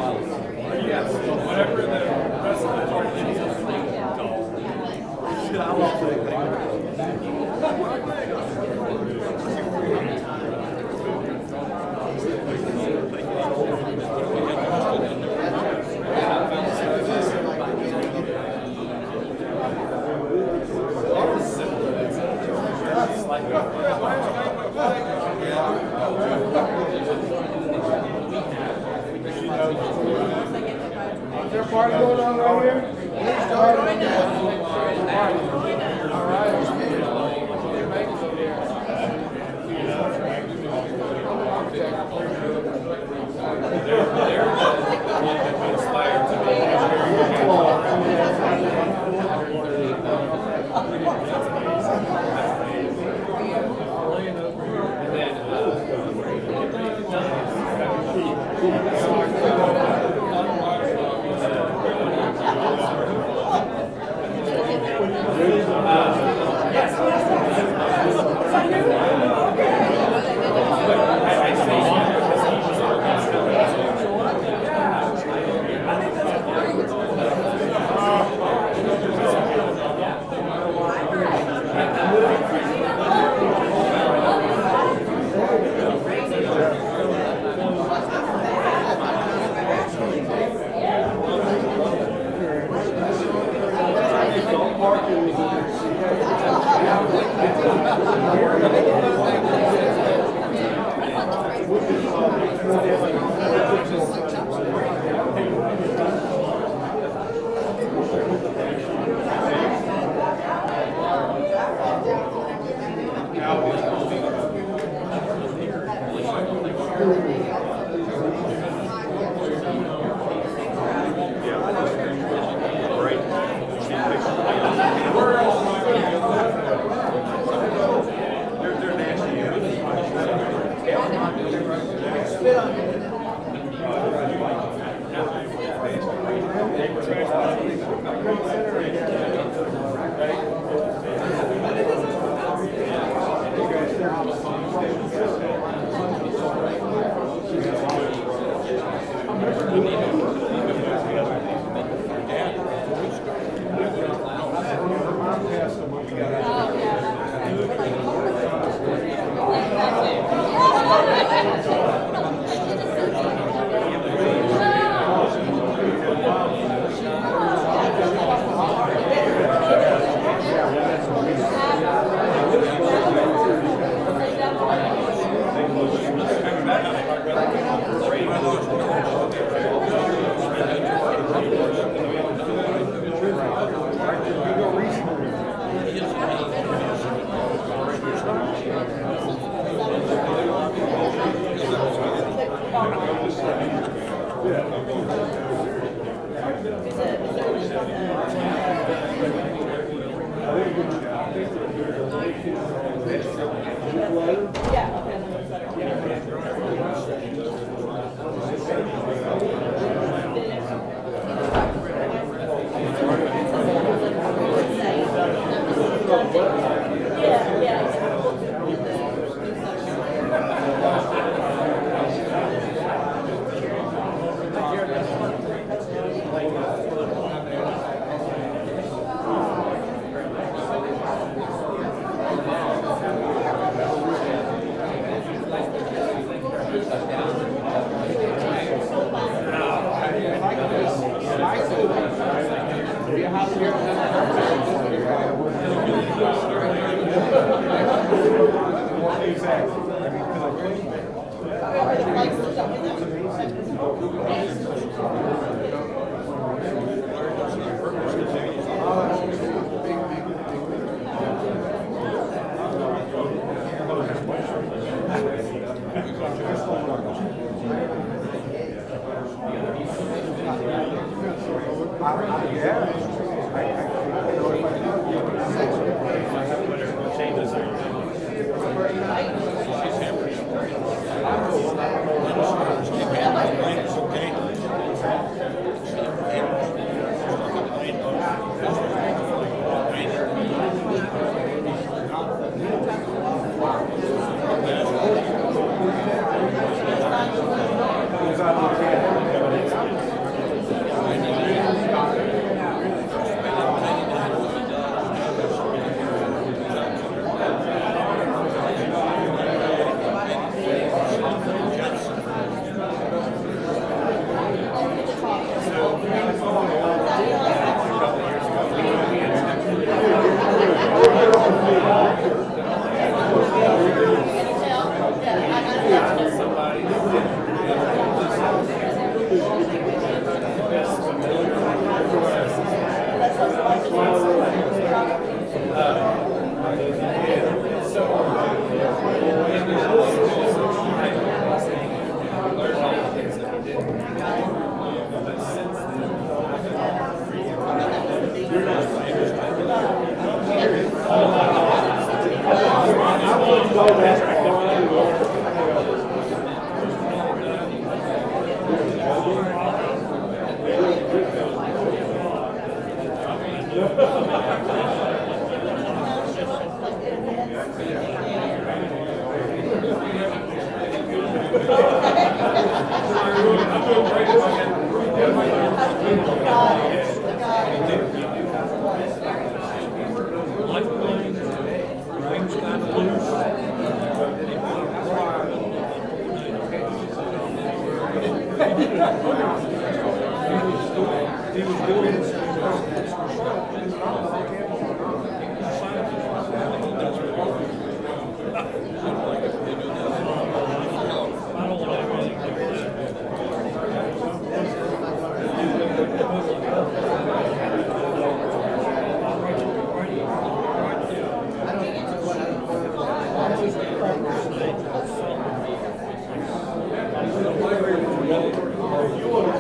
Whatever the rest of the party is. Is there a party going on right here? All right.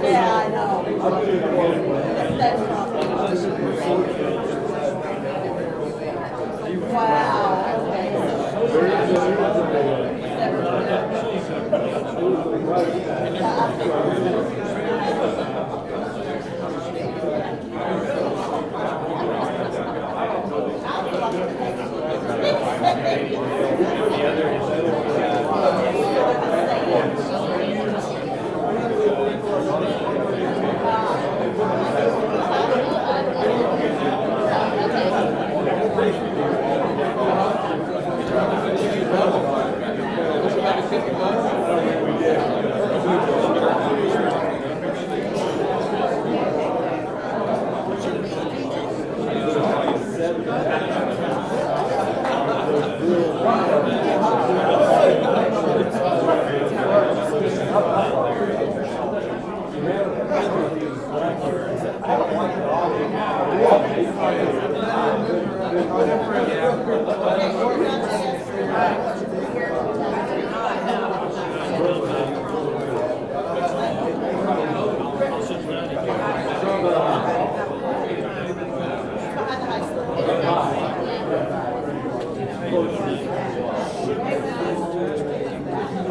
Yeah, I know. That's wow.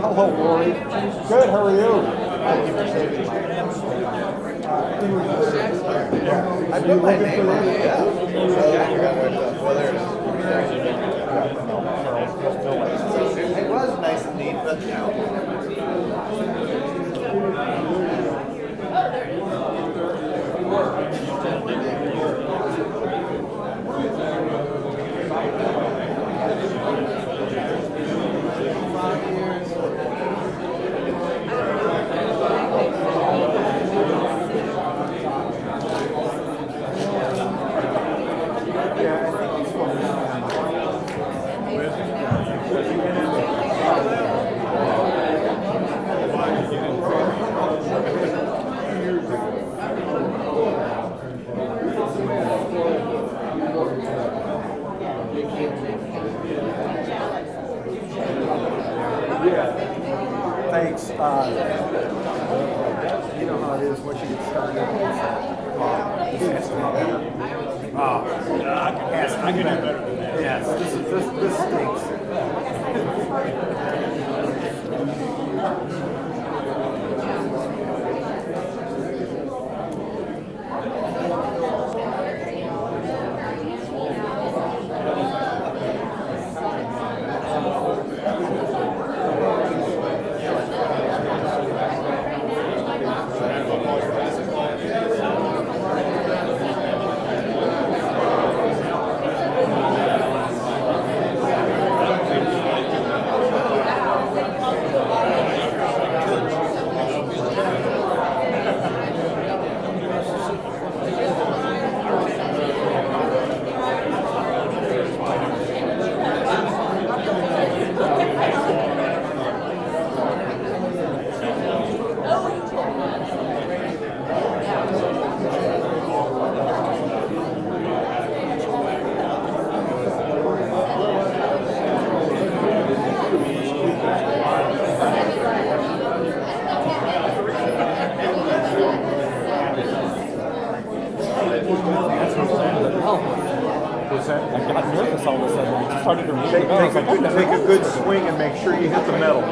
Hello, Rory. Good, how are you? Thank you for saving my I put my name on it, yeah. It was nice and neat, but you know. Thanks. You know how it is once you get started. I can do better than that. Yes, this stinks. I got nervous all of a sudden. I just started to really Take, go. I was like, "Oh, no, take no." a good swing and make sure you hit the metal.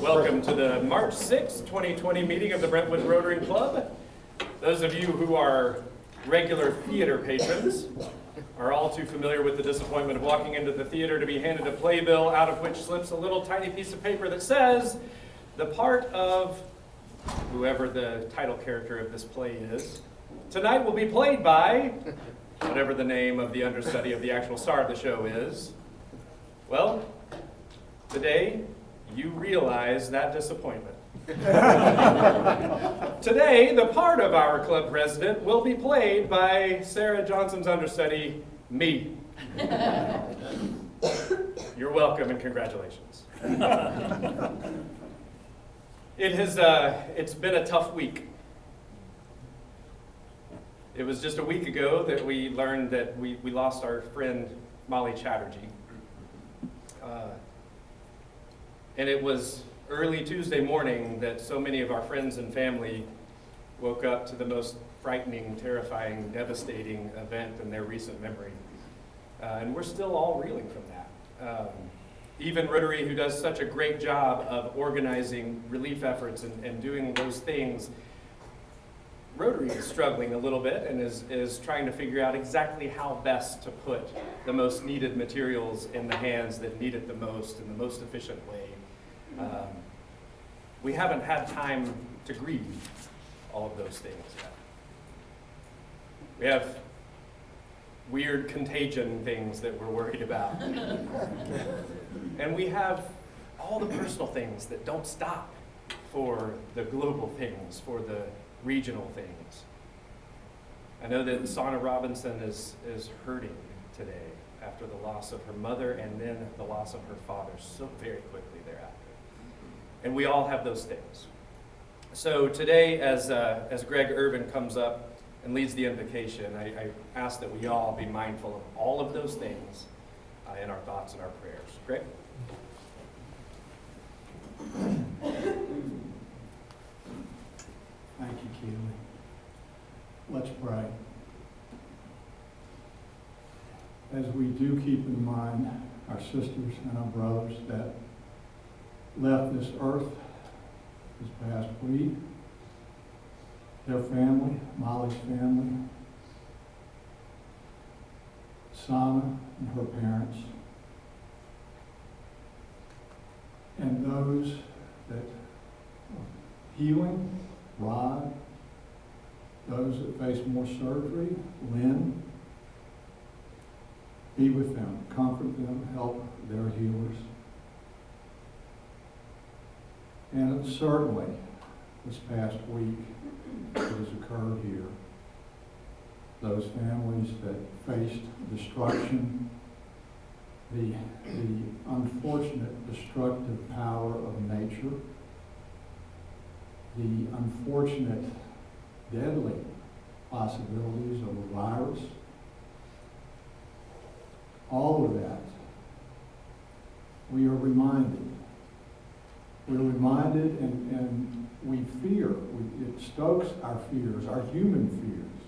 Welcome to the March 6, 2020 meeting of the Brentwood Rotary Club. Those of you who are regular theater patrons are all too familiar with the disappointment of walking into the theater to be handed a playbill out of which slips a little tiny piece of paper that says the part of whoever the title character of this play is tonight will be played by whatever the name of the understudy of the actual star of the show is. Well, today you realize that disappointment. Today, the part of our club president will be played by Sarah Johnson's understudy, me. You're welcome and congratulations. It's been a tough week. It was just a week ago that we learned that we lost our friend Molly Chatterjee. And it was early Tuesday morning that so many of our friends and family woke up to the most frightening, terrifying, devastating event in their recent memory. And we're still all reeling from that. Even Rotary, who does such a great job of organizing relief efforts and doing those things, Rotary is struggling a little bit and is trying to figure out exactly how best to put the most needed materials in the hands that need it the most in the most efficient way. We haven't had time to grieve all of those things yet. We have weird contagion things that we're worried about. And we have all the personal things that don't stop for the global things, for the regional things. I know that Sana Robinson is hurting today after the loss of her mother and then the loss of her father so very quickly thereafter. And we all have those things. So today, as Greg Irvin comes up and leads the invocation, I ask that we all be mindful of all of those things in our thoughts and our prayers. Greg? Thank you, Keely. Let's pray. As we do keep in mind our sisters and our brothers that left this earth this past week, their family, Molly's family, Sana and her parents, and those that are healing, Rod, those that face more surgery, Lynn, be with them, comfort them, help their healers. And certainly, this past week that has occurred here, those families that faced destruction, the unfortunate destructive power of nature, the unfortunate deadly possibilities of a virus, all of that, we are reminded. We're reminded and we fear. It stokes our fears, our human fears.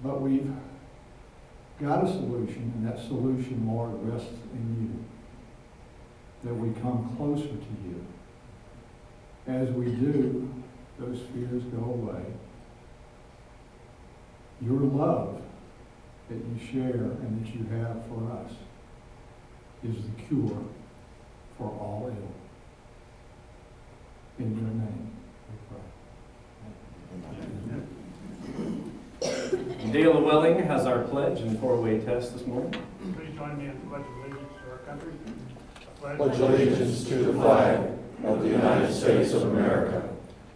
But we've got a solution, and that solution, Lord, rests in you. That we come closer to you. As we do, those fears go away. Your love that you share and that you have for us is the cure for all ill. In your name, we pray. Dale Welling has our pledge and four-way test this morning. Please join me in the pledge of allegiance to our country. Pledge allegiance to the flag of the United States of America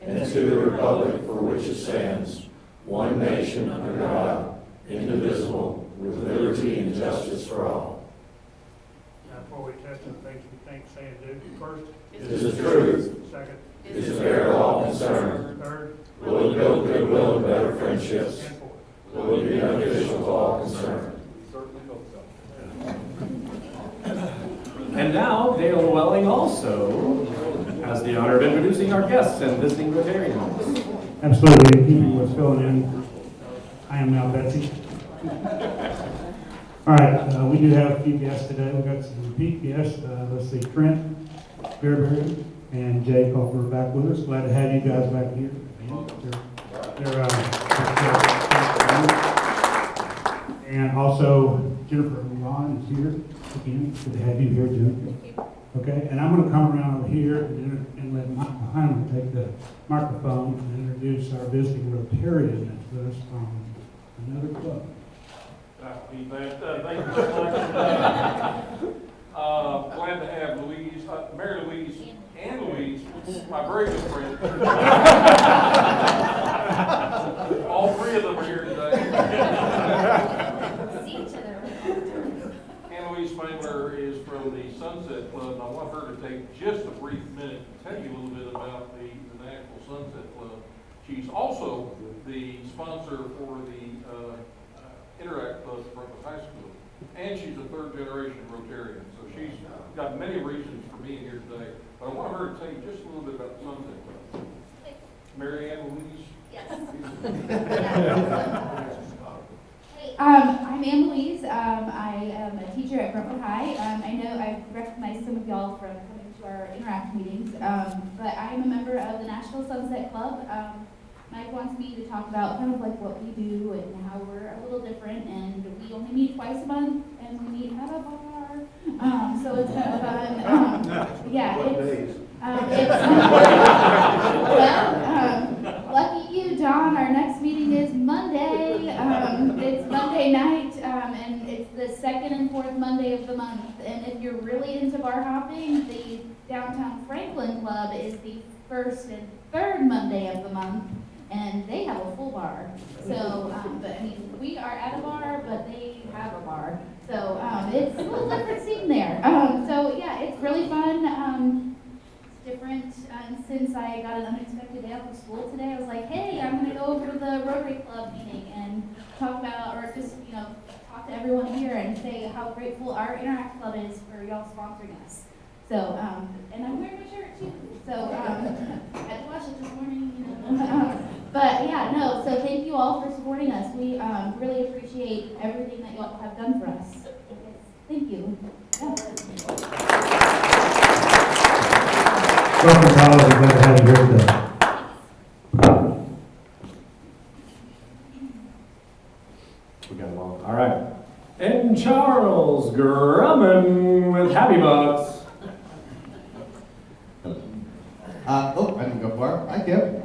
and to the republic for which it stands, one nation under God, indivisible, with liberty and justice for all. Now, before we test the things we think, say, and do, first, Is the truth, second, is to bear all concern, third, will build goodwill and better has the honor of introducing our guests and visiting Rotarians. Absolutely, in keeping with filling in, I am now Betsy. All right, we do have a few guests today. We've got some repeat guests. Let's see, Trent Bearberry and Jay Culver are back with us. Glad to have you guys back here. And also Jennifer Ron is here again. Good to have you here, Jennifer. Okay, and I'm going to come around over here and let Mike behind me take the microphone and introduce our visiting Rotarian that's with us from another club. Thank you very much. Glad to have Louise, Mary Louise and Louise, my very good friend. All three of them are here today. Ann Louise Spangler is from the Sunset Club, and I want her to take just a brief minute to tell you a little bit about the Nashville Sunset Club. She's also the sponsor for the Interact Club at Brentwood High School, and she's a third-generation Rotarian. So she's got many reasons for being here today. But I want her to tell you just a little bit about the Sunset Club. Mary Ann Louise. Yes. Hey, I'm Ann Louise. I am a teacher at Brentwood High. I know I've recognized some of y'all from coming to our Interact meetings, but I am a member of the Nashville Sunset Club. Mike wants me to talk about kind of like what we do and how we're a little different, and we only meet twice a month, and we meet at a bar, so it's kind of fun. Yeah, well, lucky you, John, our next meeting is Monday. It's Monday night, and it's the second and fourth Monday of the month, and if you're really into bar hopping, the Downtown Franklin Club is the first and third Monday of the month. And they have a full bar. So, but I mean, we are at a bar, but they have a bar. So, it's a little different scene there. So yeah, it's really fun. It's different. Since I got an unexpected day off of school today, I was like, hey, I'm gonna go over to the Rotary Club meeting and talk about, or just, talk to everyone here and say how grateful our Interact Club is for y'all sponsoring us. So, and I'm wearing my shirt too. So, I had to wash it this morning, But yeah, no, so thank you all for supporting us. We really appreciate everything that you all have done for us. Thank you. Yeah. Welcome, Tyler. We're glad to have you here today. We got them all. All right. And Charles Grumman with Happy Bucks. I didn't go far. Hi, Kim.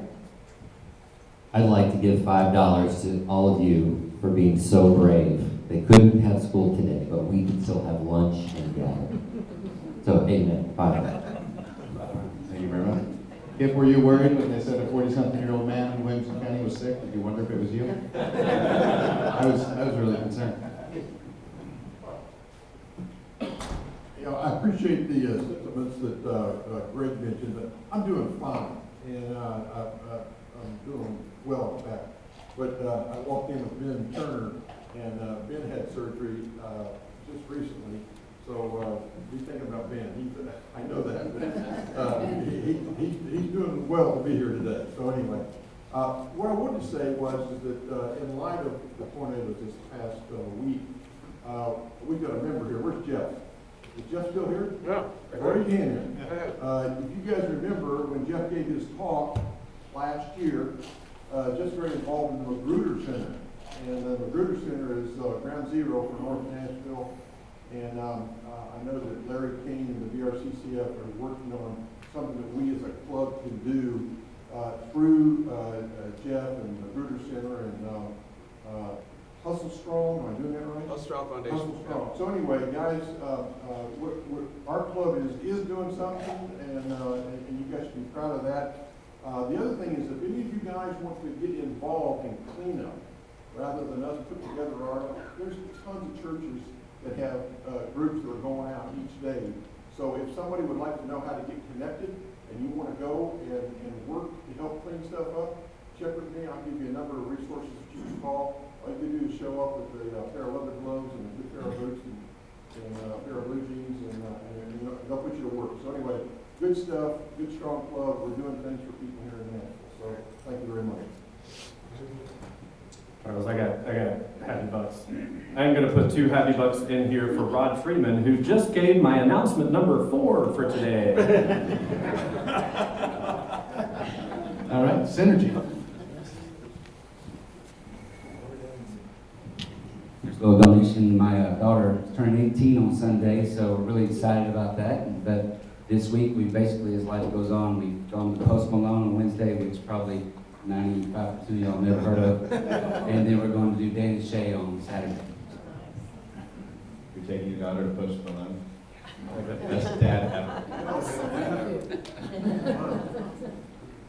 I'd like to give $5 to all of you for being so brave. They couldn't have school today, but we can still have lunch and gather. So, amen. $5. Thank you very much. Kip, were you worried when they said a 40-something-year-old man in Williamson County was sick? Did you wonder if it was you? I was really concerned. I appreciate the sentiments that Greg mentioned, but I'm doing fine, and I'm doing well, in fact. But I walked in with Ben Turner, and Ben had surgery just recently, so be thinking about Ben. I know that, but he's doing well to be here today. So anyway, what I wanted to say was that in light of the tornadoes this past week, we've got a member here. Where's Jeff? Is Jeff still here? Yeah. Raise your hand here. If you guys remember when Jeff gave his talk last year, just very involved in the Magruder Center. And the Magruder Center is ground zero for North Nashville. And I know that Larry King and the BRCCF are working on something that we as a club can do through Jeff and the Magruder Center and Hustle Strong. Am I doing that right? Hustle Strong Foundation. Hustle Strong. So anyway, guys, our club is doing something, and you guys should be proud of that. The other thing is, if any of you guys want to get involved in cleanup, rather than us put together there's tons of churches that have groups that are going out each day. So if somebody would like to know how to get connected, and you want to go and work to help clean stuff up, check with me. I'll give you a number of resources that you can call. All you do is show up with a pair of leather gloves and a good pair of boots and a pair of blue jeans, and they'll put you to work. So anyway, good stuff, good strong club. We're doing things for people here in Nashville. So thank you very much. Charles, I got happy bucks. I'm going to put 2 happy bucks in here for Rod Freeman, who just gave my announcement number 4 for today. All right, synergy. There's a little donation. My daughter turned 18 on Sunday, so we're really excited about that. But this week, we basically, as life goes on, we've gone to Post Malone on Wednesday, which probably 95% of y'all never heard of. And then we're going to do Dan and Shay on Saturday. You're taking your daughter to Post Malone. Best dad ever.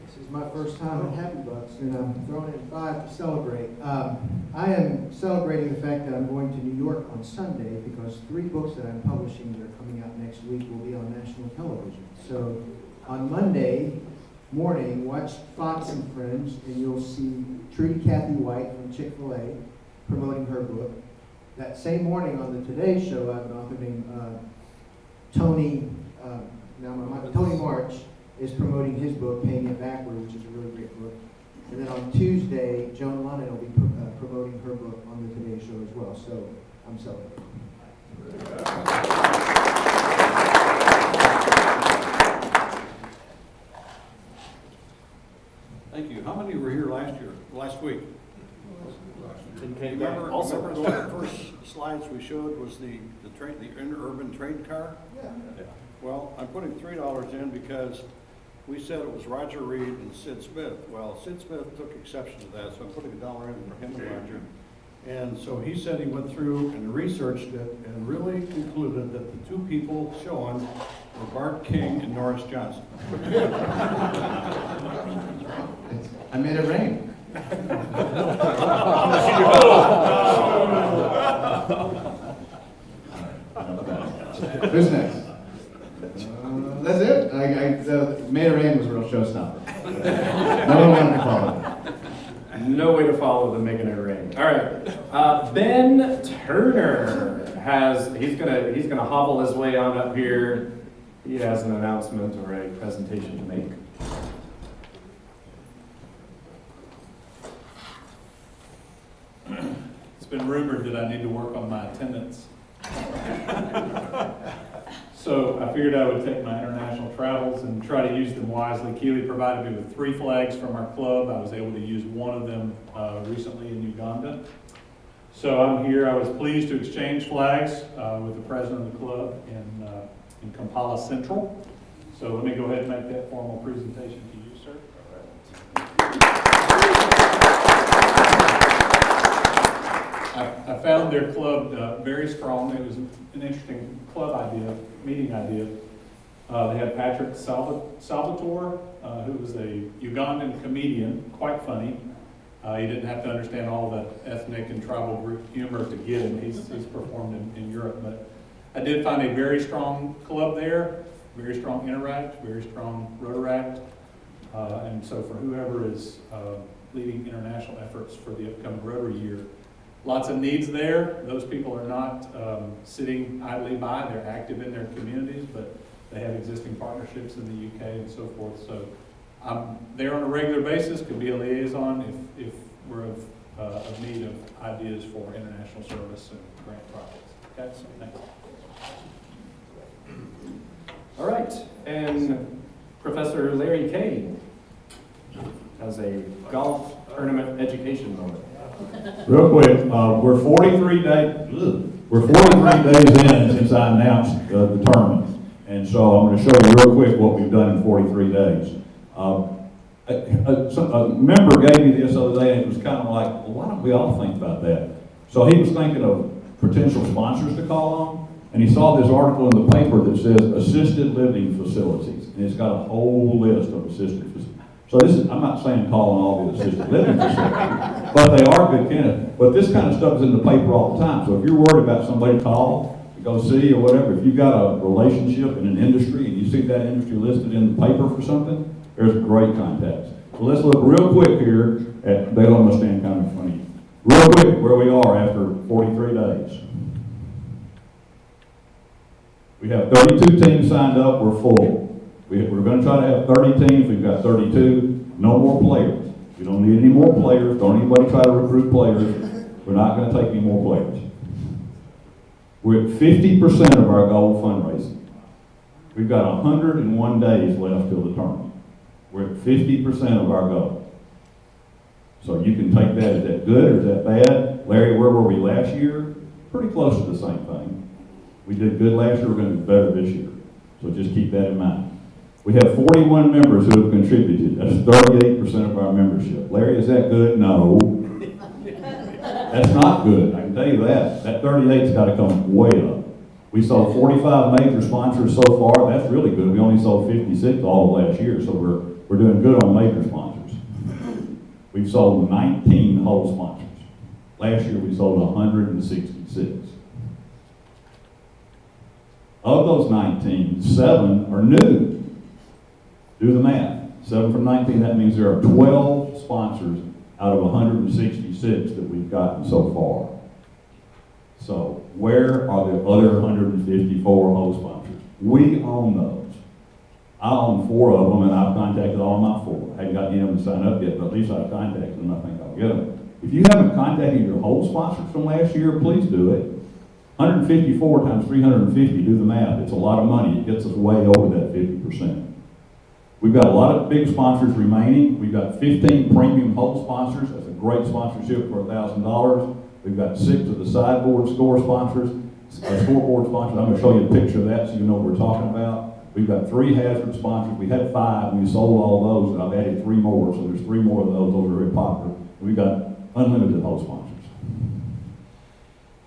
This is my first time at Happy Bucks, and I'm throwing in 5 to celebrate. I am celebrating the fact that I'm going to New York on Sunday because 3 books that I'm publishing that are coming out next week will be on national television. So on Monday morning, watch Fox and Friends, and you'll see Trudy Cathy White from Chick-fil-A promoting her book. That same morning on the Today Show, I have an author named Tony March is promoting his book, Paying It Backward, which is a really great book. And then on Tuesday, Joan Lennon will be promoting her book on the Today Show as well. So I'm celebrating. Thank you. How many were here last week? Remember Also. one of the first slides we showed was the interurban trade car? Yeah. Well, I'm putting $3 in because we said it was Roger Reed and Sid Smith. Well, Sid Smith took exception to that, so I'm putting $1 in for him and Roger. And so he said he went through and researched it and really concluded that the 2 people shown were Bart King and Norris Johnson. I made it rain. Who's next? That's it. Made it rain was a real showstopper. No one wanted to follow. No way to follow the making it rain. All right, Ben Turner he's gonna hobble his way on up here. He has an announcement or a presentation to make. It's been rumored that I need to work on my attendance. So I figured I would take my international travels and try to use them wisely. Keely provided me with 3 flags from our club. I was able to use one of them recently in Uganda. So I'm here. I was pleased to exchange flags with the president of the club in Kampala Central. So let me go ahead and make that formal presentation to you, sir. I found their club very strong. It was an interesting club idea, meeting idea. They had Patrick Salvatore, who was a Ugandan comedian, quite funny. You didn't have to understand all the ethnic and tribal group humor to get him. He's performed in Europe. But I did find a very strong club there, very strong Interact, very strong Rotaract. And so for whoever is leading international efforts for the upcoming Rotary year, lots of needs there. Those people are not sitting idly by. They're active in their communities, but they have existing partnerships in the UK and so forth. So I'm there on a regular basis, could be a liaison if we're of need of ideas for international service and grant projects. Okay, so thanks. All right, and Professor Larry Kay has a golf tournament education moment. Real quick, we're 43 days in since I announced the tournament. And so I'm going to show you real quick what we've done in 43 days. A member gave me this the other day, and it was kind of like, well, why don't we all think about that? So he was thinking of potential sponsors to call on, and he saw this article in the paper that says assisted living facilities, and it's got a whole list of assisted facilities. So I'm not saying call on all the assisted living facilities, but they are good candidates. But this kind of stuff is in the paper all the time. So if you're worried about somebody to call, to go see or whatever, if you've got a relationship in an industry and you see that industry listed in the paper for something, there's great contacts. So let's look real quick here at, they'll almost stand kind of in front of you. Real quick where we are after 43 days. We have 32 teams signed up, we're full. We're gonna try to have 30 teams, we've got 32, no more players. We don't need any more players, don't anybody try to recruit players. We're not gonna take any more players. We're at 50% of our goal fundraising. We've got 101 days left till the tournament. We're at 50% of our goal. So you can take that, is that good or is that bad? Larry, where were we last year? Pretty close to the same thing. We did good last year, we're gonna do better this year. So just keep that in mind. We have 41 members who have contributed. That's 38% of our membership. Larry, is that good? No. That's not good, I can tell you that. That 38's gotta come way up. We sold 45 major sponsors so far, that's really good. We only sold 56 all of last year, so we're doing good on major sponsors. We've sold 19 whole sponsors. Last year we sold 166. Of those 19, 7 are new. Do the math. 7 from 19, that means there are 12 sponsors out of 166 that we've gotten so far. So where are the other 154 host sponsors? We own those. I own 4 of them, and I've contacted all my 4. I haven't got any of them to sign up yet, but at least I've contacted them. I think I'll get them. If you haven't contacted your host sponsors from last year, please do it. 154 times 350, do the math. It's a lot of money. It gets us way over that 50%. We've got a lot of big sponsors remaining. We've got 15 premium host sponsors. That's a great sponsorship for $1,000. We've got 6 of the sideboard score sponsors, scoreboard sponsors. I'm going to show you a picture of that so you know what we're talking about. We've got 3 hazard sponsors. We had 5, and we sold all those, and I've added 3 more, so there's 3 more of those. Those are very popular. We've got unlimited host sponsors.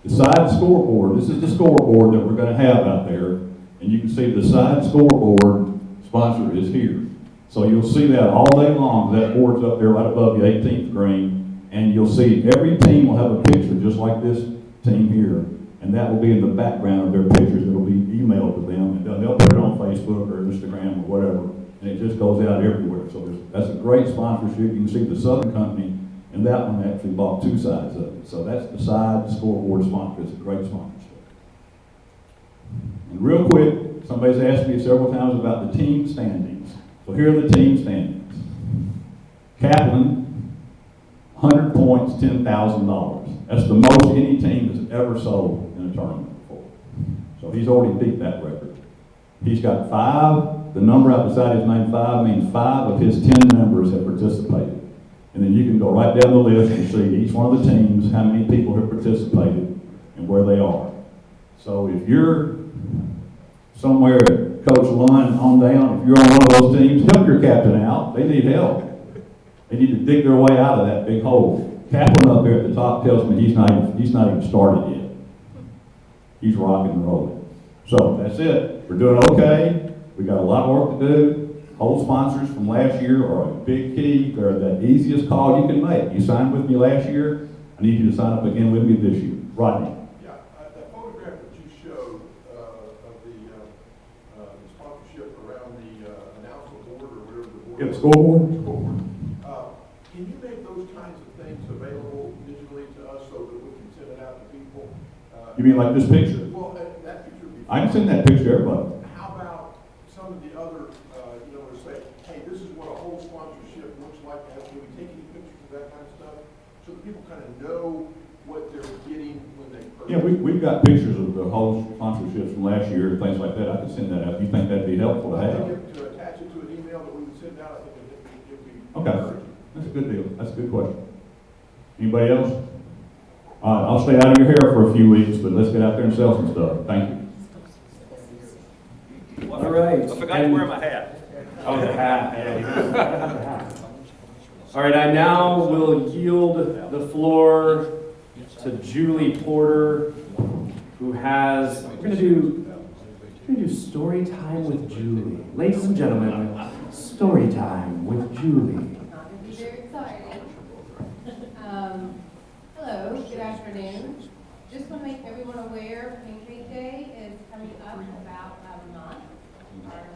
The side scoreboard, this is the scoreboard that we're going to have out there, and you can see the side scoreboard sponsor is here. So you'll see that all day long. That board's up there right above the 18th green, and you'll see every team will have a picture just like this team here, and that will be in the background of their pictures. It'll be emailed to them, and they'll put it on Facebook or Instagram or whatever, and it just goes out everywhere. So that's a great sponsorship. You can see the Southern Company, and that one actually bought 2 sides of it. So that's the side scoreboard sponsor. It's a great sponsorship. And real quick, somebody's asked me several times about the team standings. So here are the team standings. Kaplan, 100 points, $10,000. That's the most any team has ever sold in a tournament before. So he's already beat that record. He's got 5. The number out beside his name, 5, means 5 of his 10 members have participated. And then you can go right down the list and see each one of the teams, how many people have participated and where they are. So if you're somewhere at Coach Lund on down, if you're on one of those teams, help your captain out. They need help. They need to dig their way out of that big hole. Kaplan up there at the top tells me he's not even started yet. He's rocking and rolling. So that's it. We're doing okay. We got a lot of work to do. Whole sponsors from last year are a big key. They're the easiest call you can make. You signed with me last year. I need you to sign up again with me this year. Rodney. Yeah, that photograph that you showed of the sponsorship around the announcement board or whatever the board. Yeah, the scoreboard. Can you make those kinds of things available digitally to us so that we can send it out to people? You mean like this picture? Well, that picture would be I can send that picture to everybody. How about some of the other, to say, hey, this is what a whole sponsorship looks like. Can we take any pictures of that kind of stuff so that people kind of know what they're getting when they purchase? Yeah, we've got pictures of the whole sponsorships from last year and things like that. I can send that out. You think that'd be helpful to have? To attach it to an email that we would send out, I think it would be Okay, encouraging. that's a good deal. That's a good question. Anybody else? All right, I'll stay out of your hair for a few weeks, but let's get out there and sell some stuff. Thank you. All right. I forgot to wear my hat. Oh, the hat. Yeah. All right, I now will yield the floor to Julie Porter, who has, we're gonna do story time with Julie. Ladies and gentlemen, story time with Julie. Very excited. Hello, good afternoon. Just want to make everyone aware, Pancake Day is coming up in about a month, our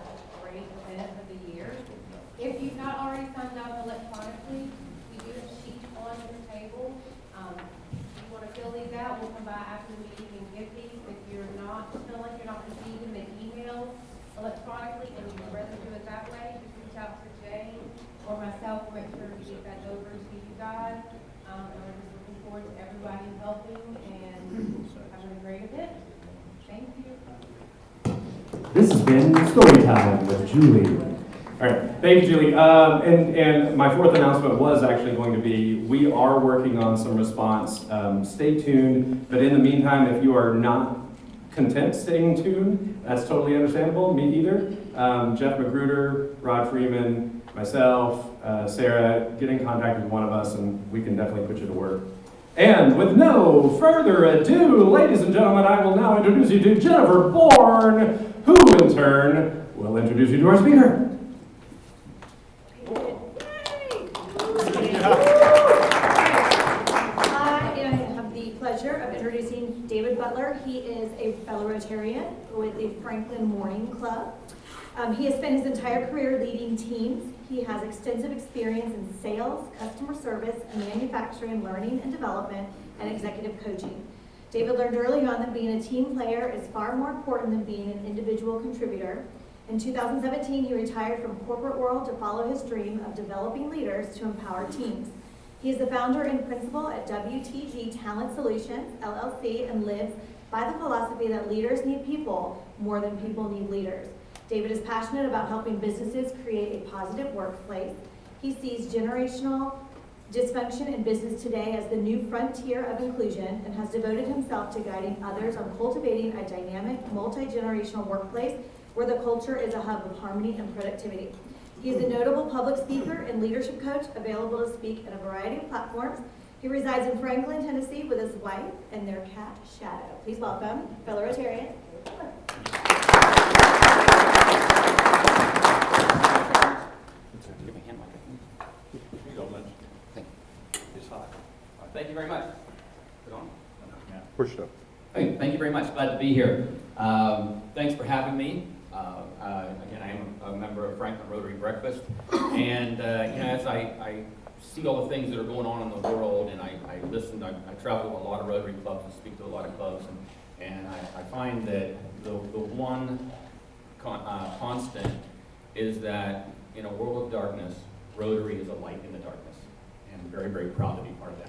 great event of the year. If you've not already signed up electronically, we do have sheets on your table. If you want to fill these out, we'll come by after the meeting and get these. If you're not, feel like you're not receiving the emails electronically and you'd rather do it that way, just reach out to Jane or myself, we'll make sure to get that over to you guys. And we're just looking forward to everybody helping and having a great event. Thank you. This has been Story Time with Julie. All right, thank you, Julie. And my fourth announcement was actually going to be, we are working on some response. Stay tuned, but in the meantime, if you are not content staying tuned, that's totally understandable, me either. Jeff Magruder, Rod Freeman, myself, Sarah, get in contact with one of us and we can definitely put you to work. And with no further ado, ladies and gentlemen, I will now introduce you to Jennifer Bourne, who in turn will introduce you to our speaker. I have the pleasure of introducing David Butler. He is a fellow Rotarian with the Franklin Morning Club. He has spent his entire career leading teams. He has extensive experience in sales, customer service, manufacturing, learning and development, and executive coaching. David learned early on that being a team player is far more important than being an individual contributor. In 2017, he retired from corporate world to follow his dream of developing leaders to empower teams. He is the founder and principal at WTG Talent Solutions, LLC, and lives by the philosophy that leaders need people more than people need leaders. David is passionate about helping businesses create a positive workplace. He sees generational dysfunction in business today as the new frontier of inclusion and has devoted himself to guiding others on cultivating a dynamic, multi-generational workplace where the culture is a hub of harmony and productivity. He is a notable public speaker and leadership coach, available to speak at a variety of platforms. He resides in Franklin, Tennessee with his wife and their cat, Shadow. Please welcome fellow Rotarian. Thank you very much. Put on? Push it up. Hey, thank you very much. Glad to be here. Thanks for having me. Again, I am a member of Franklin Rotary Breakfast, and as I see all the things that are going on in the world, and I listen, I travel to a lot of Rotary clubs and speak to a lot of clubs, and I find that the one constant is that in a world of darkness, Rotary is a light in the darkness, and I'm very, very proud to be part of that.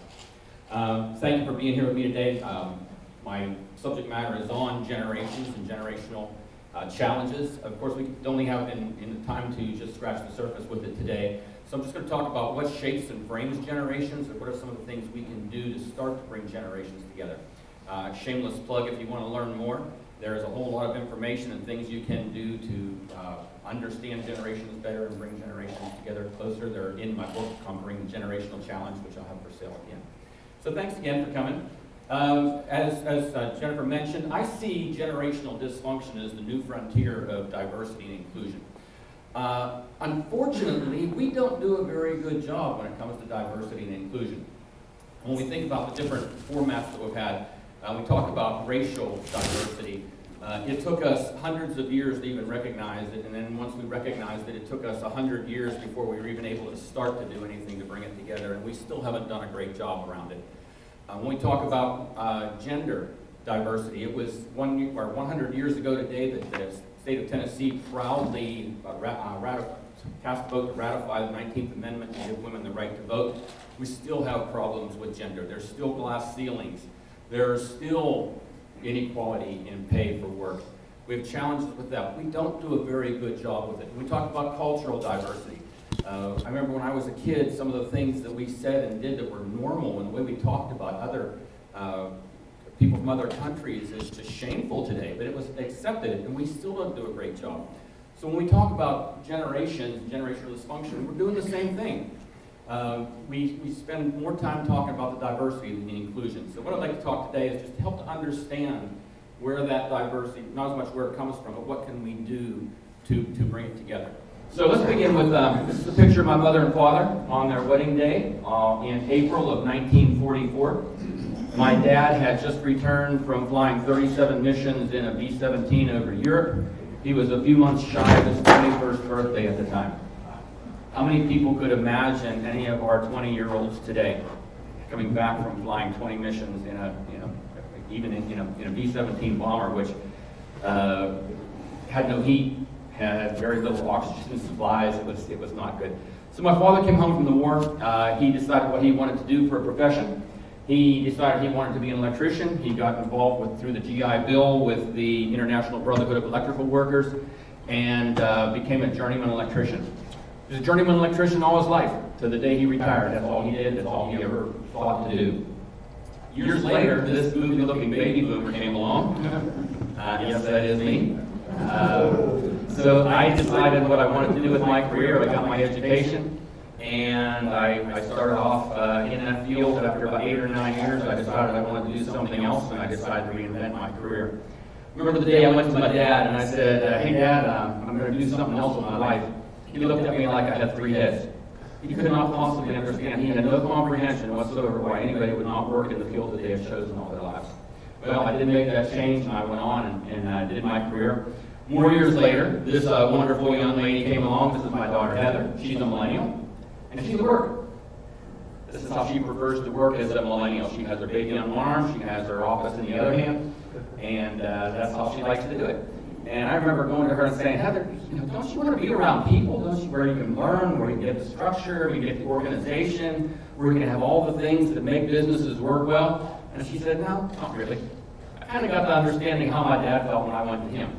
Thank you for being here with me today. My subject matter is on generations and generational challenges. Of course, we only have in the time to just scratch the surface with it today. So I'm just going to talk about what shapes and frames generations, and what are some of the things we can do to start to bring generations together. Shameless plug, if you want to learn more, there's a whole lot of information and things you can do to understand generations better and bring generations together closer. They're in my book, Conquering the Generational Challenge, which I'll have for sale again. So thanks again for coming. As Jennifer mentioned, I see generational dysfunction as the new frontier of diversity and inclusion. Unfortunately, we don't do a very good job when it comes to diversity and inclusion. When we think about the different formats that we've had, we talk about racial diversity. It took us hundreds of years to even recognize it, and then once we recognized it, it took us 100 years before we were even able to start to do anything to bring it together, and we still haven't done a great job around it. When we talk about gender diversity, it was 100 years ago today that the state of Tennessee proudly cast a vote to ratify the 19th Amendment to give women the right to vote. We still have problems with gender. There's still glass ceilings. There's still inequality in pay for work. We have challenges with that. We don't do a very good job with it. We talk about cultural diversity. I remember when I was a kid, some of the things that we said and did that were normal, and the way we talked about other people from other countries is just shameful today, but it was accepted, and we still don't do a great job. So when we talk about generations and generational dysfunction, we're doing the same thing. We spend more time talking about the diversity than the inclusion. So what I'd like to talk today is just to help to understand where that diversity, not as much where it comes from, but what can we do to bring it together. So let's begin with, this is a picture of my mother and father on their wedding day in April of 1944. My dad had just returned from flying 37 missions in a B-17 over Europe. He was a few months shy of his 21st birthday at the time. How many people could imagine any of our 20-year-olds today coming back from flying 20 missions in a B-17 bomber, which had no heat, had very little oxygen supplies. It was not good. So my father came home from the war. He decided what he wanted to do for a profession. He decided he wanted to be an electrician. He got involved through the GI Bill with the International Brotherhood of Electrical Workers and became a journeyman electrician. He was a journeyman electrician all his life, to the day he retired. That's all he did. That's all he ever thought to do. Years later, this goofy-looking baby boomer came along. Yes, that is me. So I decided what I wanted to do with my career. I got my education, and I started off in that field. After about 8 or 9 years, I decided I wanted to do something else, and I decided to reinvent my career. Remember the day I went to my dad, and I said, hey, Dad, I'm going to do something else with my life. He looked at me like I had 3 heads. He could not possibly understand. He had no comprehension whatsoever why anybody would not work in the field that they have chosen all their lives. Well, I did make that change, and I went on and did my career. More years later, this wonderful young lady came along. This is my daughter, Heather. She's a millennial, and she's a worker. This is how she prefers to work as a millennial. She has her baby on one arm, she has her office in the other hand, and that's how she likes to do it. And I remember going to her and saying, Heather, don't you want to be around people? Don't you, where you can learn, where you can get the structure, where you get the organization, where you can have all the things that make businesses work well? And she said, no, not really. I kind of got the understanding how my dad felt when I went to him.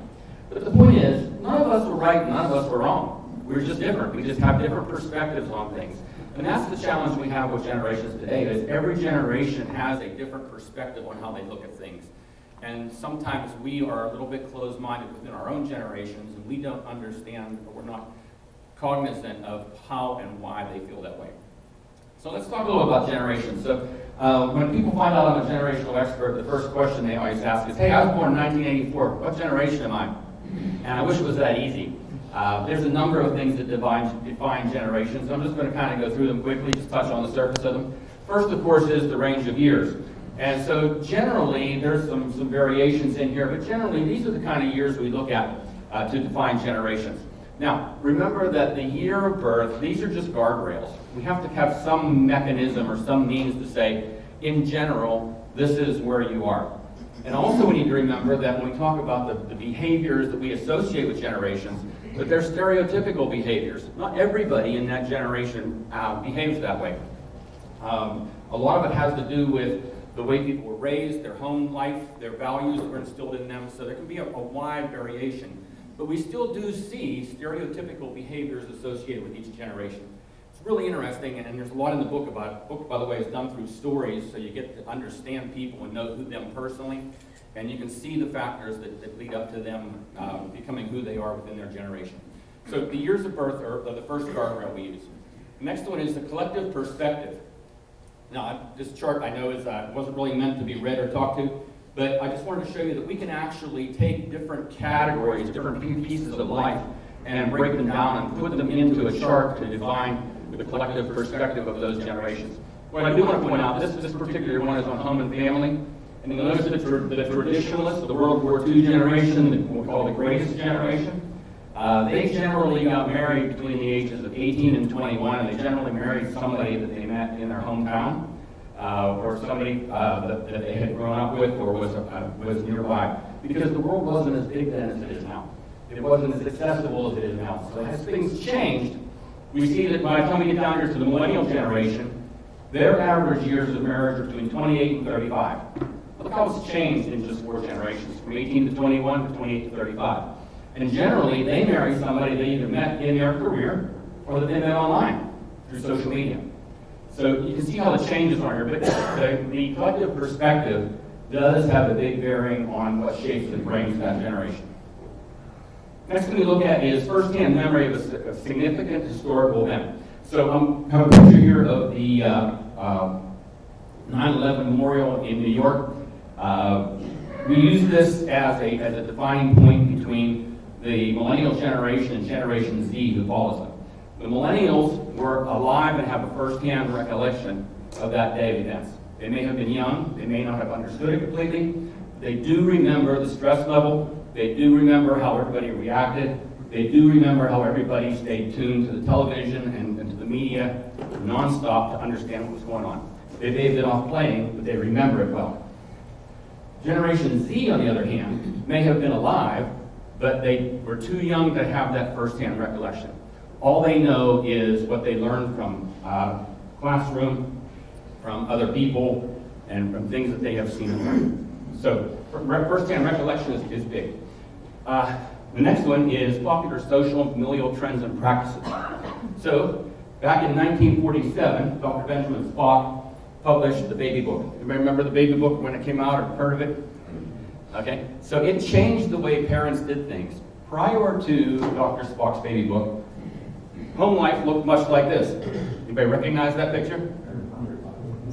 But the point is, none of us were right, none of us were wrong. We were just different. We just have different perspectives on things. And that's the challenge we have with generations today, is every generation has a different perspective on how they look at things. And sometimes we are a little bit closed-minded within our own generations, and we don't understand, or we're not cognizant of how and why they feel that way. So let's talk a little about generations. So when people find out I'm a generational expert, the first question they always ask is, hey, I was born in 1984. What generation am I? And I wish it was that easy. There's a number of things that define generations. I'm just going to kind of go through them quickly, just touch on the surface of them. First, of course, is the range of years. And so generally, there's some variations in here, but generally these are the kind of years we look at to define generations. Now, remember that the year of birth, these are just guardrails. We have to have some mechanism or some means to say, in general, this is where you are. And also we need to remember that when we talk about the behaviors that we associate with generations, that they're stereotypical behaviors. Not everybody in that generation behaves that way. A lot of it has to do with the way people were raised, their home life, their values that were instilled in them, so there can be a wide variation. But we still do see stereotypical behaviors associated with each generation. It's really interesting, and there's a lot in the book about it. The book, by the way, is done through stories, so you get to understand people and know them personally, and you can see the factors that lead up to them becoming who they are within their generation. So the years of birth are the first guardrail we use. The next one is the collective perspective. Now, this chart I know wasn't really meant to be read or talked to, but I just wanted to show you that we can actually take different categories, different pieces of life, and break them down and put them into a chart to define the collective perspective of those generations. What I do want to point out, this particular one is on home and family, and you'll notice that the traditionalists, the World War II generation, what we call the greatest generation, they generally got married between the ages of 18 and 21, and they generally married somebody that they met in their hometown, or somebody that they had grown up with or was nearby. Because the world wasn't as big then as it is now. It wasn't as accessible as it is now. So as things changed, we see that by the time we get down here to the millennial generation, their average years of marriage are between 28 and 35. Look how it's changed in just 4 generations, from 18 to 21 to 28 to 35. And generally, they marry somebody they either met in their career or that they met online through social media. So you can see how the changes are here, but the collective perspective does have a big bearing on what shapes and frames that generation. Next thing we look at is first-hand memory of a significant historical event. So I have a picture here of the 9/11 memorial in New York. We use this as a defining point between the millennial generation and Generation Z who follows them. The millennials were alive and have a first-hand recollection of that day of events. They may have been young, they may not have understood it completely. They do remember the stress level, they do remember how everybody reacted, they do remember how everybody stayed tuned to the television and to the media nonstop to understand what was going on. They may have been off playing, but they remember it well. Generation Z, on the other hand, may have been alive, but they were too young to have that firsthand recollection. All they know is what they learned from classroom, from other people, and from things that they have seen and learned. So firsthand recollection is big. The next one is popular social and familial trends and practices. So back in 1947, Dr. Benjamin Spock published the baby book. Anybody remember the baby book when it came out or heard of it? Okay, so it changed the way parents did things. Prior to Dr. Spock's baby book, home life looked much like this. Anybody recognize that picture?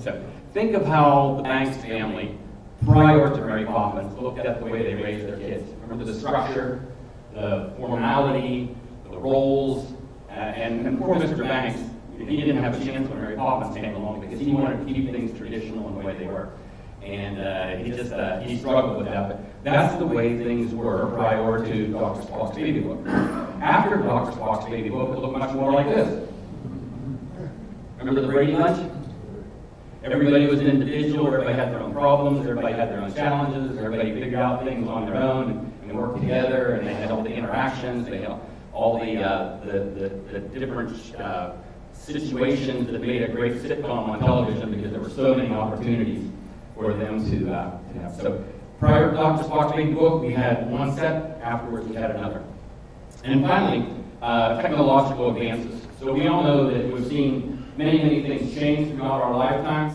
So think of how the Banks family, prior to Mary Poppins, looked at the way they raised their kids. Remember the structure, the formality, the roles, and poor Mr. Banks, he didn't have a chance when Mary Poppins came along because he wanted to keep things traditional in the way they were. And he struggled with that, but that's the way things were prior to Dr. Spock's baby book. After Dr. Spock's baby book, it looked much more like this. Remember the Brady Bunch? Everybody was individual, everybody had their own problems, everybody had their own challenges, everybody figured out things on their own and worked together, and they had all the interactions, they had all the different situations that made a great sitcom on television because there were so many opportunities for them to have. So prior to Dr. Spock's baby book, we had one set, afterwards we had another. And finally, technological advances. So we all know that we've seen many things change throughout our lifetimes.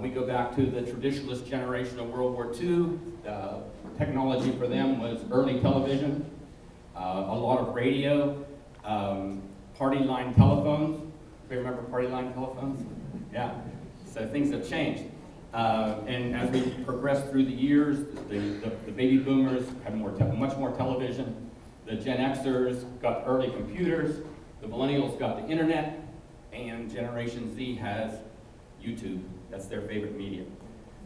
We go back to the traditionalist generation of World War II. Technology for them was early television, a lot of radio, party line telephones. Do you remember party line telephones? Yeah. So things have changed. And as we progress through the years, the baby boomers had much more television. The Gen Xers got early computers. The millennials got the internet. And Generation Z has YouTube. That's their favorite media.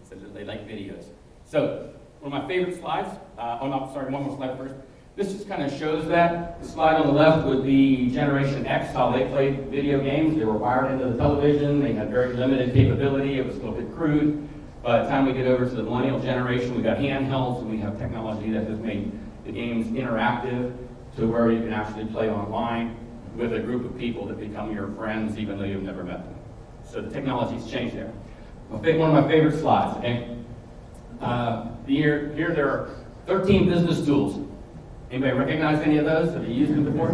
So they like videos. So one of my favorite slides, one more slide first. This just kind of shows that. The slide on the left would be Generation X, how they played video games. They were wired into the television. They had very limited capability. It was a little bit crude. By the time we get over to the millennial generation, we got handhelds and we have technology that has made the games interactive to where you can actually play online with a group of people that become your friends even though you've never met them. So the technology's changed there. One of my favorite slides, okay? Here there are 13 business tools. Anybody recognize any of those? Have you used them before?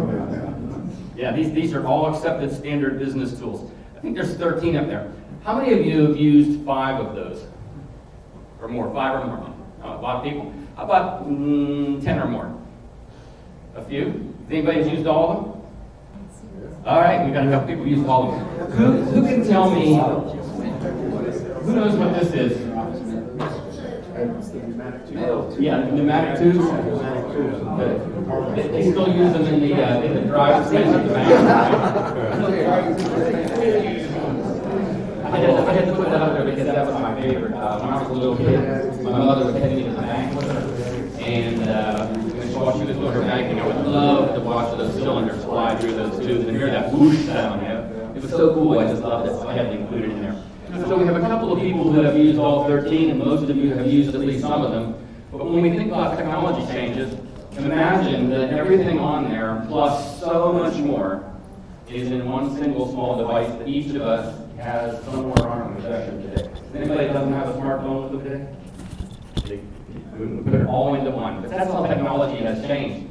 Yeah, these are all accepted standard business tools. I think there's 13 up there. How many of you have used 5 of those? Or more, 5 or more? A lot of people. How about 10 or more? A few? Anybody used all of them? All right, we got a couple people who used all of them. Who can tell me, who knows what this is? Yeah, the pneumatic tubes. They still use them in the driver's seat of the bank. I had to put that up there because that was my favorite. When I was a little kid, my mother would take me to the bank with her, and while she was doing her banking, I would love to watch those cylinders fly through those tubes and hear that whoosh sound. It was so cool. I just loved it. So I had to include it in there. So we have a couple of people who have used all 13, and most of you have used at least some of them. But when we think about technology changes, imagine that everything on there, plus so much more, is in one single small device that each of us has somewhere on our possession today. Anybody that doesn't have a smartphone with them today? We put it all into one. But that's how technology has changed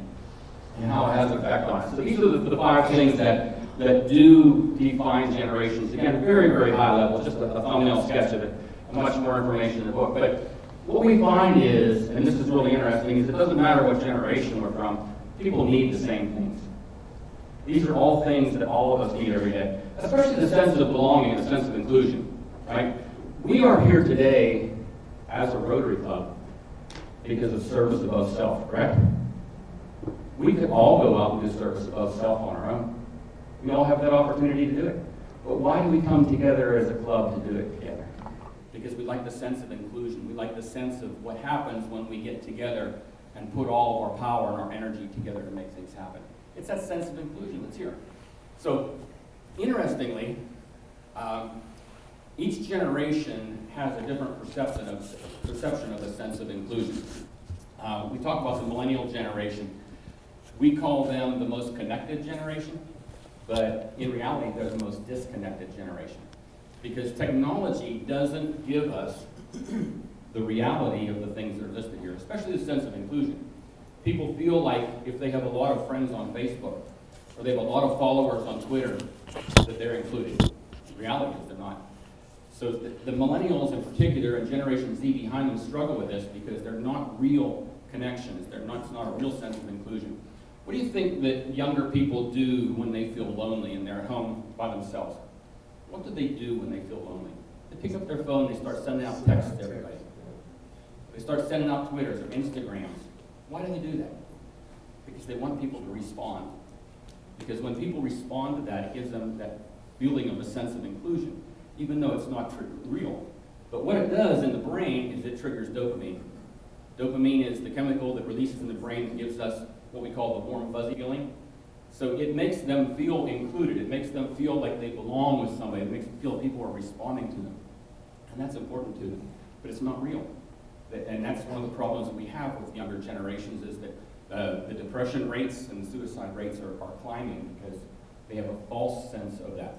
and how it has an effect on us. So these are the 5 things that do define generations. Again, very high level, just a thumbnail sketch of it. Much more information in the book. But what we find is, and this is really interesting, is it doesn't matter what generation we're from, people need the same things. These are all things that all of us need every day, especially the sense of belonging, the sense of inclusion, right? We are here today as a Rotary Club because of service above self, correct? We could all go out and do service above self on our own. We all have that opportunity to do it. But why do we come together as a club to do it together? Because we like the sense of inclusion. We like the sense of what happens when we get together and put all of our power and our energy together to make things happen. It's that sense of inclusion that's here. So, interestingly, each generation has a different perception of the sense of inclusion. We talk about the millennial generation. We call them the most connected generation, but in reality, they're the most disconnected generation. Because technology doesn't give us the reality of the things that are listed here, especially the sense of inclusion. People feel like if they have a lot of friends on Facebook, or they have a lot of followers on Twitter, that they're included. The reality is they're not. So the millennials in particular, and Generation Z behind them, struggle with this because they're not real connections. It's not a real sense of inclusion. What do you think that younger people do when they feel lonely and they're at home by themselves? What do they do when they feel lonely? They pick up their phone, they start sending out texts to everybody. They start sending out Twitters or Instagrams. Why do they do that? Because they want people to respond. Because when people respond to that, it gives them that feeling of a sense of inclusion, even though it's not real. But what it does in the brain is it triggers dopamine. Dopamine is the chemical that releases in the brain that gives us what we call the warm fuzzy feeling. So it makes them feel included. It makes them feel like they belong with somebody. It makes them feel people are responding to them. And that's important to them. But it's not real. And that's one of the problems that we have with younger generations is that the depression rates and the suicide rates are climbing because they have a false sense of that.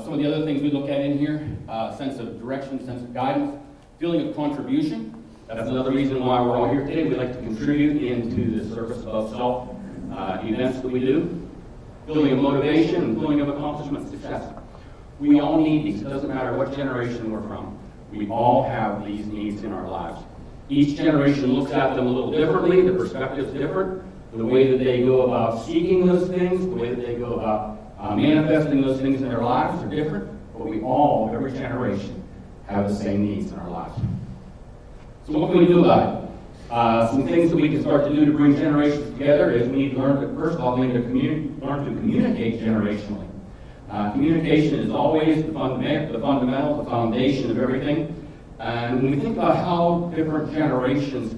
Some of the other things we look at in here, sense of direction, sense of guidance, feeling of contribution. That's another reason why we're all here today. We like to contribute into the service above self events that we do. Feeling of motivation and feeling of accomplishment, success. We all need these. It doesn't matter what generation we're from. We all have these needs in our lives. Each generation looks at them a little differently. The perspective's different. The way that they go about seeking those things, the way that they go about manifesting those things in their lives are different. But we all, every generation, have the same needs in our lives. So what can we do about it? Some things that we can start to do to bring generations together is we need to learn to, first of all, we need to learn to communicate generationally. Communication is always the fundamental, the foundation of everything. And when we think about how different generations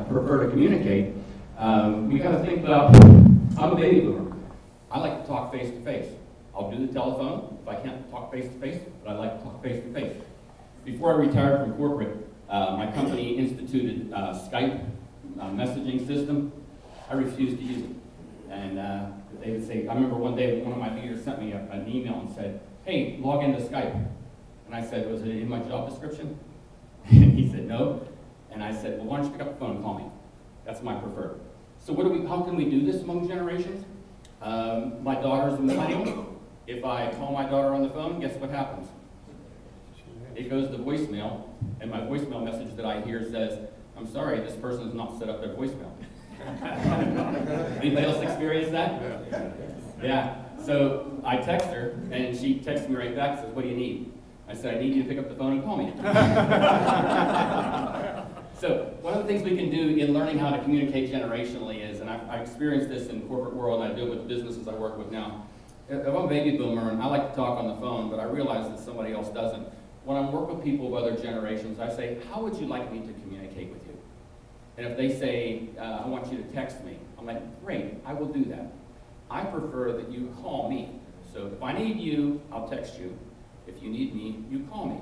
prefer to communicate, we got to think about, I'm a baby boomer. I like to talk face to face. I'll do the telephone if I can't talk face to face, but I like to talk face to face. Before I retired from corporate, my company instituted Skype messaging system. I refused to use it. And they would say, I remember one day one of my leaders sent me an email and said, hey, log into Skype. And I said, was it in my job description? And he said, no. And I said, well, why don't you pick up the phone and call me? That's my preferred. So how can we do this among generations? My daughter's a millennial. If I call my daughter on the phone, guess what happens? It goes to voicemail, and my voicemail message that I hear says, I'm sorry, this person has not set up their voicemail. Anybody else experience that? Yeah. So I text her, and she texts me right back and says, what do you need? I said, I need you to pick up the phone and call me. So one of the things we can do in learning how to communicate generationally is, and I experienced this in the corporate world, and I do it with businesses I work with now. If I'm a baby boomer, and I like to talk on the phone, but I realize that somebody else doesn't. When I work with people of other generations, I say, how would you like me to communicate with you? And if they say, I want you to text me, I'm like, great, I will do that. I prefer that you call me. So if I need you, I'll text you. If you need me, you call me.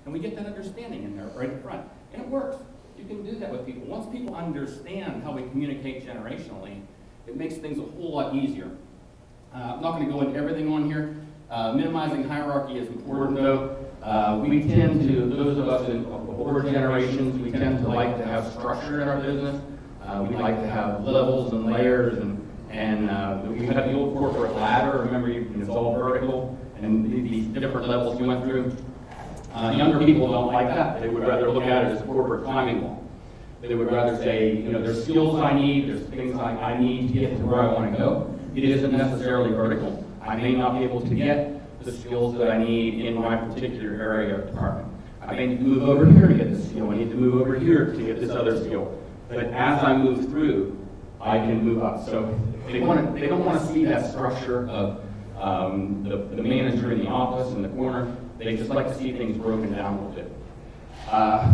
And we get that understanding in there right in front. And it works. You can do that with people. Once people understand how we communicate generationally, it makes things a whole lot easier. I'm not going to go into everything on here. Minimizing hierarchy is important, though. We tend to, those of us in older generations, we tend to like to have structure in our business. We like to have levels and layers, and we had the old corporate ladder. Remember, it's all vertical, and these different levels you went through. Younger people don't like that. They would rather look at it as a corporate climbing wall. They would rather say, there's skills I need, there's things I need to get to where I want to go. It isn't necessarily vertical. I may not be able to get the skills that I need in my particular area or department. I may need to move over here to get this skill. I need to move over here to get this other skill. But as I move through, I can move up. So they don't want to see that structure of the manager in the office in the corner. They just like to see things broken down a little bit.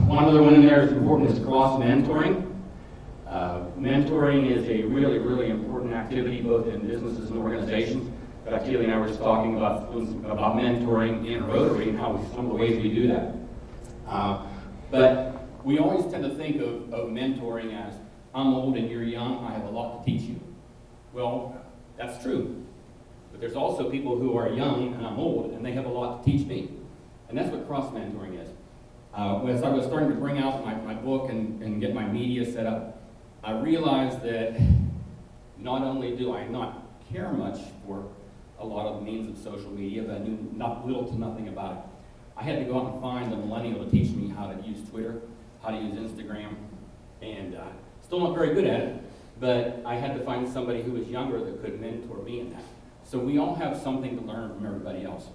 One other one in there is important is cross-mentoring. Mentoring is a really, really important activity both in businesses and organizations. In fact, Keely and I were just talking about mentoring in Rotary and some of the ways we do that. But we always tend to think of mentoring as I'm old and you're young, I have a lot to teach you. Well, that's true. But there's also people who are young and I'm old and they have a lot to teach me. And that's what cross-mentoring is. As I was starting to bring out my book and get my media set up, I realized that not only do I not care much for a lot of the means of social media, but I knew little to nothing about it. I had to go out and find a millennial to teach me how to use Twitter, how to use Instagram, and still not very good at it, but I had to find somebody who was younger that could mentor me in that. So we all have something to learn from everybody else.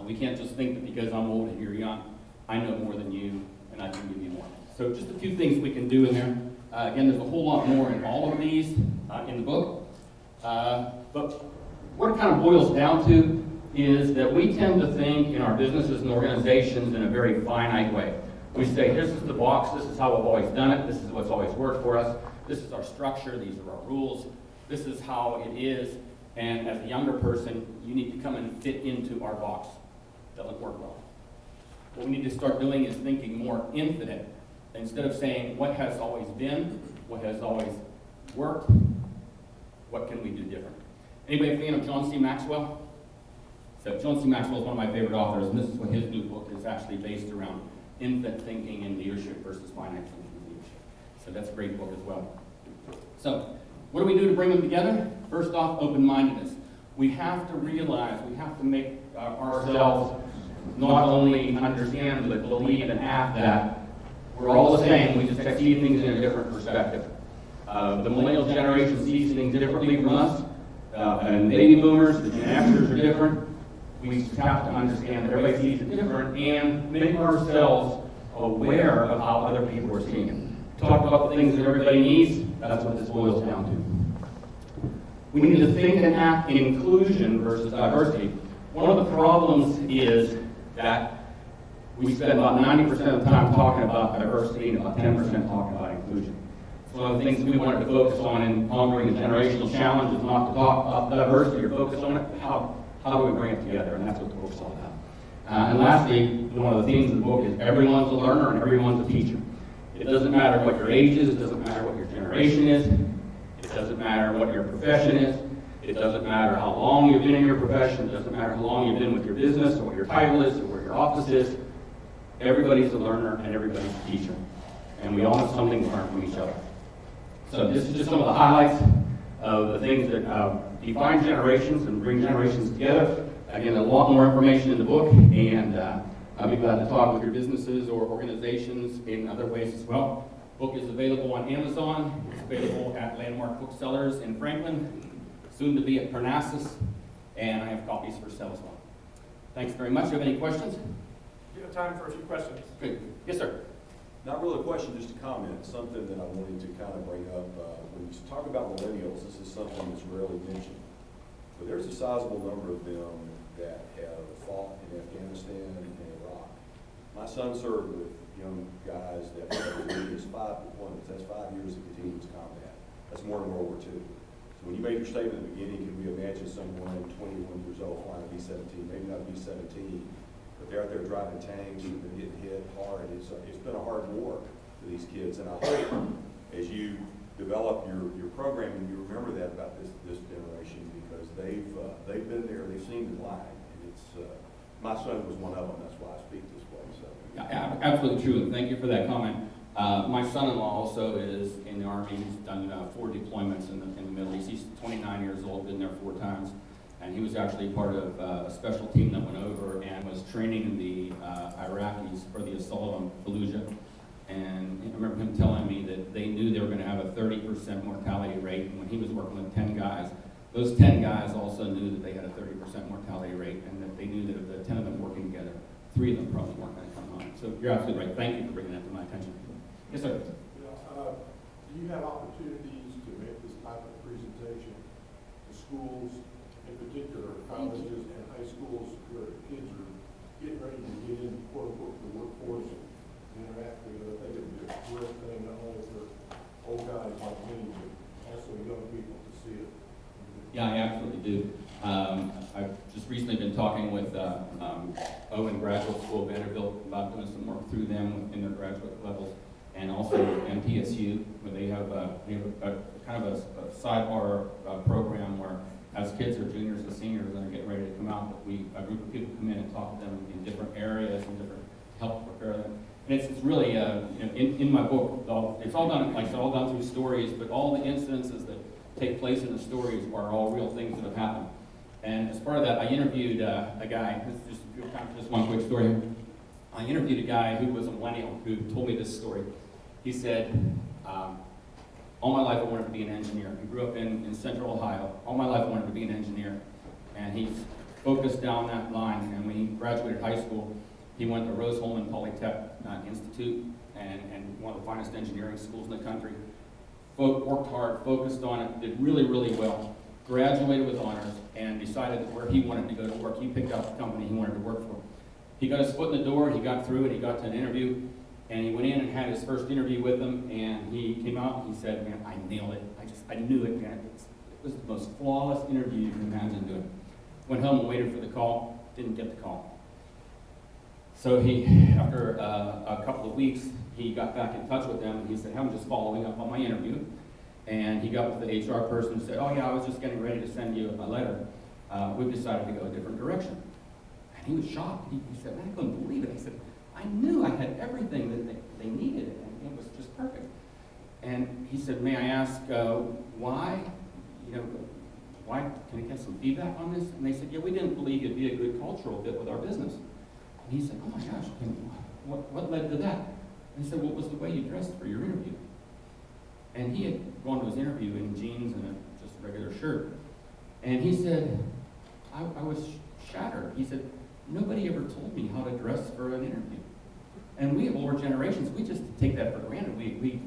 We can't just think that because I'm old and you're young, I know more than you, and I can give you more. So just a few things we can do in there. Again, there's a whole lot more in all of these in the book. But what it kind of boils down to is that we tend to think in our businesses and organizations in a very finite way. We say, this is the box, this is how I've always done it, this is what's always worked for us, this is our structure, these are our rules, this is how it is, and as a younger person, you need to come and fit into our box. Doesn't work well. What we need to start doing is thinking more infinite. Instead of saying what has always been, what has always worked, what can we do different? Anybody a fan of John C. Maxwell? So John C. Maxwell is one of my favorite authors, and this is what his new book is actually based around: infinite thinking in leadership versus finite thinking in leadership. So that's a great book as well. So what do we do to bring them together? First off, open-mindedness. We have to realize, we have to make ourselves not only understand, but believe and act that we're all the same, we just see things in a different perspective. The millennial generation sees things differently from us, and baby boomers, the Gen Xers are different. We just have to understand that everybody sees it different and make ourselves aware of how other people are seeing it. Talk about the things that everybody needs, that's what this boils down to. We need to think and act in inclusion versus diversity. One of the problems is that we spend about 90% of the time talking about diversity and about 10% talking about inclusion. It's one of the things we wanted to focus on in conquering the generational challenge is not to talk about diversity or focus on it, how do we bring it together, and that's what the book's all about. And lastly, one of the themes of the book is everyone's a learner and everyone's a teacher. It doesn't matter what your age is, it doesn't matter what your generation is, it doesn't matter what your profession is, it doesn't matter how long you've been in your profession, it doesn't matter how long you've been with your business or what your title is or where your office is. Everybody's a learner and everybody's a teacher. And we all have something to learn from each other. So this is just some of the highlights of the things that define generations and bring generations together. Again, a lot more information in the book, and I'll be glad to talk with your businesses or organizations in other ways as well. The book is available on Amazon. It's available at Landmark Booksellers in Franklin, soon to be at Parnassus, and I have copies for sale as well. Thanks very much. Do you have any questions? You have time for a few questions. Good. Yes, sir. Not really a question, just a comment, something that I wanted to kind of bring up. When you talk about millennials, this is something that's rarely mentioned. But there's a sizable number of them that have fought in Afghanistan and Iraq. My son served with young guys that have as many as 5 deployments. That's 5 years of continuous combat. That's more than World War II. So when you made your statement at the beginning, can we imagine someone 21 years old flying a B-17, maybe not a B-17, but they're out there driving tanks and they're getting hit hard. It's been a hard war for these kids, and I hope as you develop your program and you remember that about this generation, because they've been there, they've seen the line, and it's my son was one of them. That's why I speak this way. So yeah, absolutely true, and thank you for that comment. My son-in-law also is in the Army. He's done 4 deployments in the Middle East. He's 29 years old, been there 4 times. And he was actually part of a special team that went over and was training the Iraqis for the assault on Fallujah. And I remember him telling me that they knew they were going to have a 30% mortality rate. And when he was working with 10 guys, those 10 guys also knew that they had a 30% mortality rate, and that they knew that of the 10 of them working together, 3 of them probably weren't going to come home. So you're absolutely right. Thank you for bringing that to my attention. Yes, sir. Do you have opportunities to make this type of presentation to schools, in particular colleges and high schools, where kids are getting ready to get into quote unquote the workforce and interact with it? I think it'd be a great thing not only for old guys like me, but also young people to see it. Yeah, I absolutely do. I've just recently been talking with Owen Graduate School, Vanderbilt, about doing some work through them in their graduate levels. and also MTSU, where they have a kind of a sidebar program where as kids are juniors and seniors and are getting ready to come out, a group of people come in and talk to them in different areas and different help prepare them. And it's really, in my book, it's all done, like I said, all done through stories, but all the incidences that take place in the stories are all real things that have happened. And as part of that, I interviewed a guy, this is just one quick story. I interviewed a guy who was a millennial who told me this story. He said, all my life I wanted to be an engineer. He grew up in central Ohio. All my life I wanted to be an engineer. And he's focused down that line. And when he graduated high school, he went to Rose-Hulman Polytech Institute, and one of the finest engineering schools in the country. Worked hard, focused on it, did really, really well. Graduated with honors, and decided that where he wanted to go to work, he picked out the company he wanted to work for. He got his foot in the door, he got through it, he got to an interview, and he went in and had his first interview with them, and he came out and he said, man, I nailed it. I knew it, man. It was the most flawless interview you can imagine doing. Went home and waited for the call, didn't get the call. So after a couple of weeks, he got back in touch with them, and he said, I'm just following up on my interview. And he got with the HR person and said, oh yeah, I was just getting ready to send you a letter. We've decided to go a different direction. And he was shocked. He said, man, I couldn't believe it. He said, I knew I had everything that they needed, and it was just perfect. And he said, may I ask why? Why? Can I get some feedback on this? And they said, yeah, we didn't believe you'd be a good cultural fit with our business. And he said, oh my gosh, what led to that? And he said, well, it was the way you dressed for your interview. And he had gone to his interview in jeans and just a regular shirt. And he said, I was shattered. He said, nobody ever told me how to dress for an interview. And we, over generations, we just take that for granted. We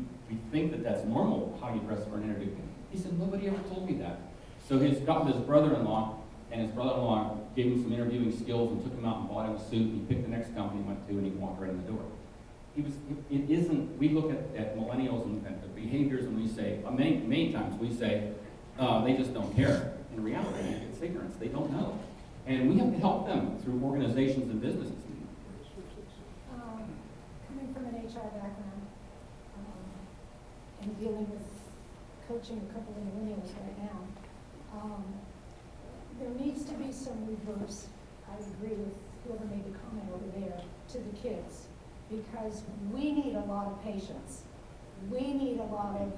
think that that's normal, how you dress for an interview. He said, nobody ever told me that. So he's got with his brother-in-law, and his brother-in-law gave him some interviewing skills and took him out and bought him a suit, and he picked the next company he went to, and he walked right in the door. We look at millennials and at the behaviors, and we say, many times we say, they just don't care. In reality, it's ignorance. They don't know. And we have to help them through organizations and businesses. Coming from an HR background and dealing with coaching a couple of millennials right now, there needs to be some reverse, I agree with whoever made the comment over there, to the kids. Because we need a lot of patience. We need a lot of,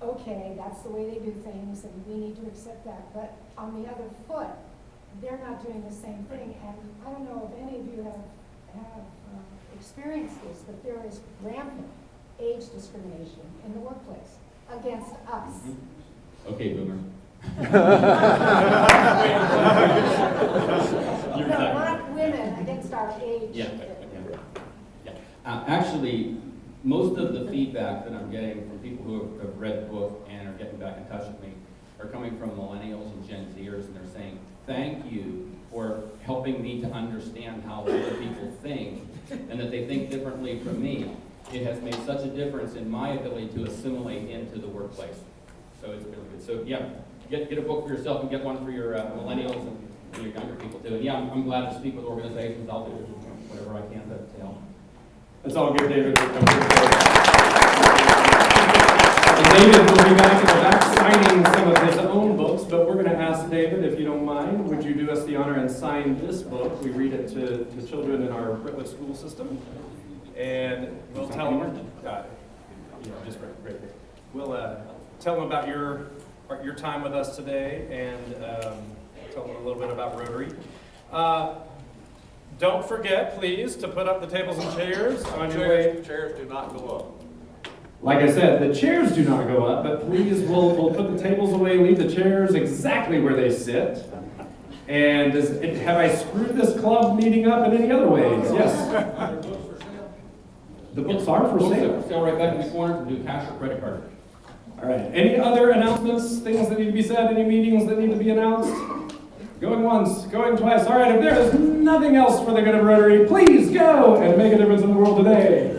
okay, that's the way they do things, and we need to accept that. But on the other foot, they're not doing the same thing. And I don't know if any of you have experienced this, but there is rampant age discrimination in the workplace against us. Okay, boomer. No, not women, against our age. Yeah. Actually, most of the feedback that I'm getting from people who have read the book and are getting back in touch with me are coming from millennials and Gen Zers, and they're saying, thank you for helping me to understand how other people think, and that they think differently from me. It has made such a difference in my ability to assimilate into the workplace. So it's really good. So yeah, get a book for yourself and get one for your millennials and your younger people too. And yeah, I'm glad to speak with organizations. I'll do whatever I can to help. Let's all give David a big And David will be back in the back signing some of his own books, but we're going to ask David, if you don't mind, would you do us the honor and sign this book? We read it to children in our Brentwood school system, and we'll tell them, just right. We'll tell them about your time with us today, and tell them a little bit about Rotary. Don't forget, please, to put up the tables and chairs on your way. Chairs do not go up. Like I said, the chairs do not go up, but please, we'll put the tables away, leave the chairs exactly where they sit. And have I screwed this club meeting up in any other ways? Yes. The books are for sale. Books are for sale right back in the corner. Do cash or credit card. All right. Any other announcements, things that need to be said, any meetings that need to be announced? Going once, going twice. All right, if there is nothing else for the good of Rotary, please go and make a difference in the world today.